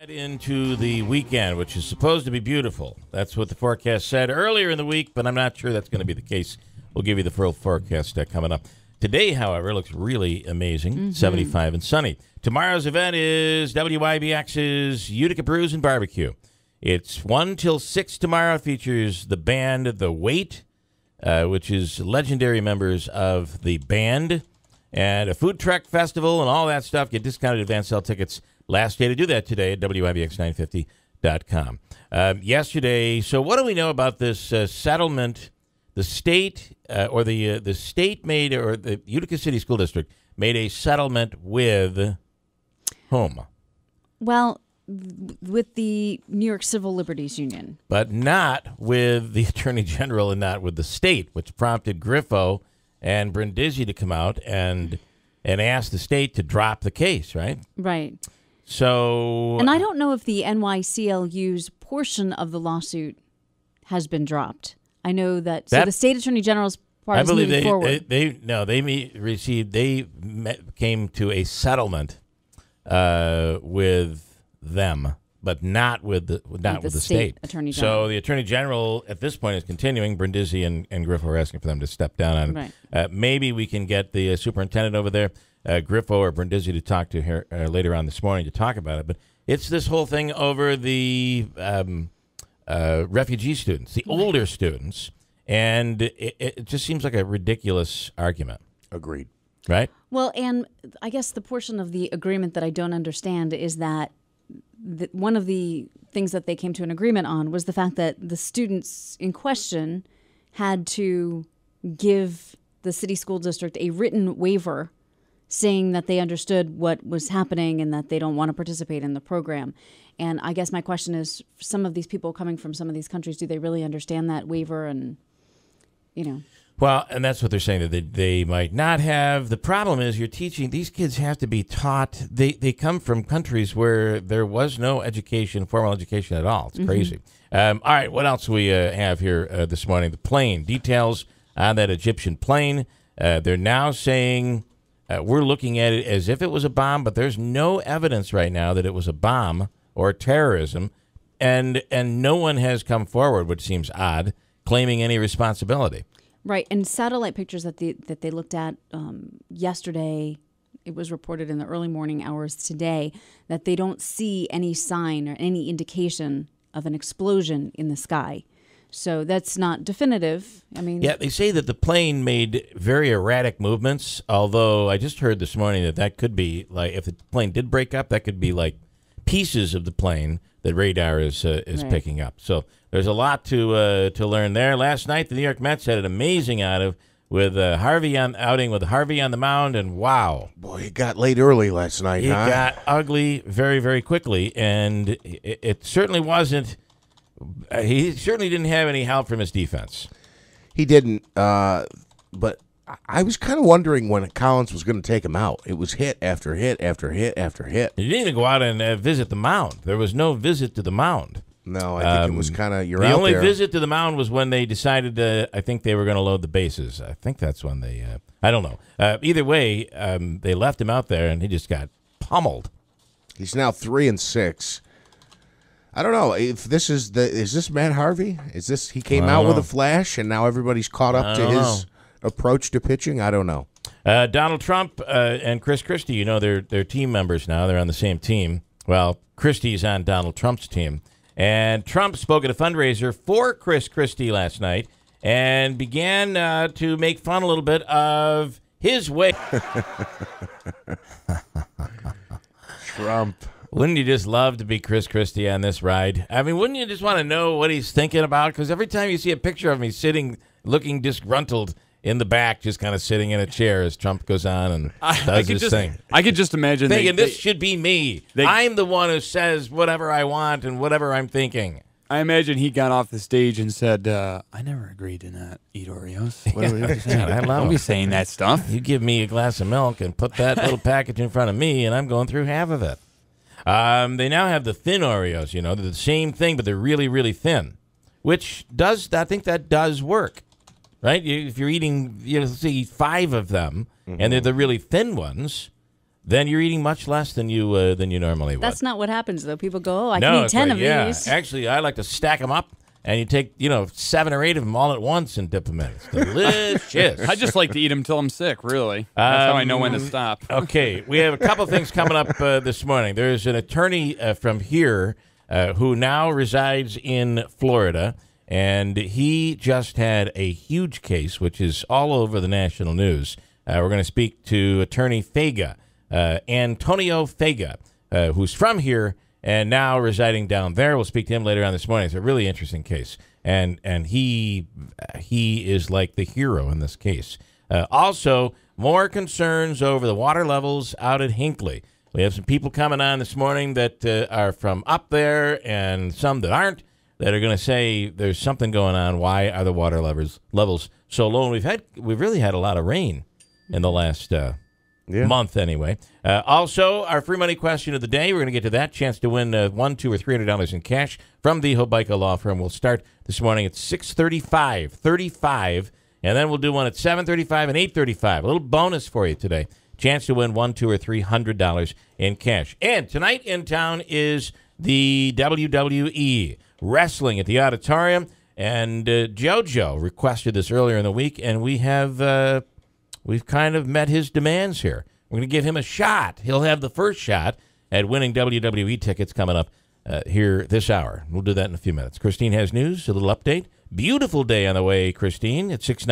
Into the weekend, which is supposed to be beautiful. That's what the forecast said earlier in the week, but I'm not sure that's going to be the case. We'll give you the full forecast coming up. Today, however, looks really amazing, 75 and sunny. Tomorrow's event is WIBX's Utica Brews and Barbecue. It's 1 till 6 tomorrow. It features the band The Wait, which is legendary members of the band, and a food truck festival and all that stuff. Get discounted advance sale tickets. Last day to do that today at WIBX950.com. Yesterday, so what do we know about this settlement? The state the state made, or the Utica City School District made a settlement with whom? Well, with the New York Civil Liberties Union. But not with the Attorney General and not with the state, which prompted Griffo and Brindisi to come out and ask the state to drop the case, right? Right. So, and I don't know if the NYCLU's portion of the lawsuit has been dropped. I know that so the state attorney general's part is moving forward. They came to a settlement with them, but not with the state attorney general. So the attorney general at this point is continuing. Brindisi and Griffo are asking for them to step down on it. Right. Maybe we can get the superintendent over there, Griffo or Brindisi, to talk to her later on this morning to talk about it. But it's this whole thing over the refugee students, the older students, and it just seems like a ridiculous argument. Agreed. Right? Well, and I guess the portion of the agreement that I don't understand is that one of the things that they came to an agreement on was the fact that the students in question had to give the city school district a written waiver saying that they understood what was happening and that they don't want to participate in the program. And I guess my question is, some of these people coming from some of these countries, do they really understand that waiver? And, you know. Well, and that's what they're saying, that they might not have. The problem is you're teaching, these kids have to be taught. They come from countries where there was no education, formal education at all. It's crazy. All right, what else do we have here this morning? The plane, details on that Egyptian plane. They're now saying we're looking at it as if it was a bomb, but there's no evidence right now that it was a bomb or terrorism, and no one has come forward, which seems odd, claiming any responsibility. Right, and satellite pictures that they looked at yesterday, it was reported in the early morning hours today that they don't see any sign or any indication of an explosion in the sky. So that's not definitive. I mean, yeah, they say that the plane made very erratic movements, although I just heard this morning that could be, like, if the plane did break up, that could be like pieces of the plane that radar is right. picking up. So there's a lot to learn there. Last night, the New York Mets had an amazing outing with Harvey on the mound, and wow. Boy, it got late early last night, It got ugly very, very quickly, and it certainly wasn't. He certainly didn't have any help from his defense. He didn't, but I was kind of wondering when Collins was going to take him out. It was hit after hit after hit after hit. He didn't even go out and visit the mound. There was no visit to the mound. No, I think it was kind of, you're out there. The only visit to the mound was when they decided I think they were going to load the bases. I think that's when they, I don't know. Either way, they left him out there, and he just got pummeled. He's now 3-6. I don't know if this is this Matt Harvey? Is this, he came out with a flash, and now everybody's caught up to his approach to pitching? I don't know. Donald Trump and Christie, you know, they're team members now. They're on the same team. Well, Christie's on Donald Trump's team. And Trump spoke at a fundraiser for Christie last night and began to make fun a little bit of his way. Trump. Wouldn't you just love to be Christie on this ride? I mean, wouldn't you just want to know what he's thinking about? Because every time you see a picture of him, he's sitting, looking disgruntled in the back, just kind of sitting in a chair as Trump goes on and does his thing. I could just imagine thinking, this should be me. I'm the one who says whatever I want and whatever I'm thinking. I imagine he got off the stage and said, I never agreed to not eat Oreos. What are you saying? Don't be saying that stuff. You give me a glass of milk and put that little package in front of me, and I'm going through half of it. They now have the thin Oreos, you know. They're the same thing, but they're really, really thin, which I think that does work, right? If you're eating, let's say 5 of them, and they're the really thin ones, then you're eating much less than you normally would. That's not what happens, though. People go, I can eat 10 of these. Actually, I like to stack them up, and you take 7 or 8 of them all at once and dip them in. It's delicious. I just like to eat them until I'm sick, really. That's how I know when to stop. Okay, we have a couple things coming up this morning. There's an attorney from here who now resides in Florida, and he just had a huge case, which is all over the national news. We're going to speak to attorney Fega. Antonio Fega, who's from here and now residing down there. We'll speak to him later on this morning. It's a really interesting case, and he is like the hero in this case. Also, more concerns over the water levels out at Hinckley. We have some people coming on this morning that are from up there and some that aren't, that are going to say there's something going on. Why are the water levels so low? And we've really had a lot of rain in the last month anyway. Also, our free money question of the day. We're going to get to that. Chance to win $100, $200, or $300 in cash from the Hobica Law Firm. We'll start this morning at 6:35, and then we'll do one at 7:35 and 8:35. A little bonus for you today. Chance to win $100, $200, or $300 in cash. And tonight in town is the WWE wrestling at the auditorium. And JoJo requested this earlier in the week, and we've kind of met his demands here. We're going to give him a shot. He'll have the first shot at winning WWE tickets coming up here this hour. We'll do that in a few minutes. Christine has news, a little update. Beautiful day on the way, Christine, at 6:19.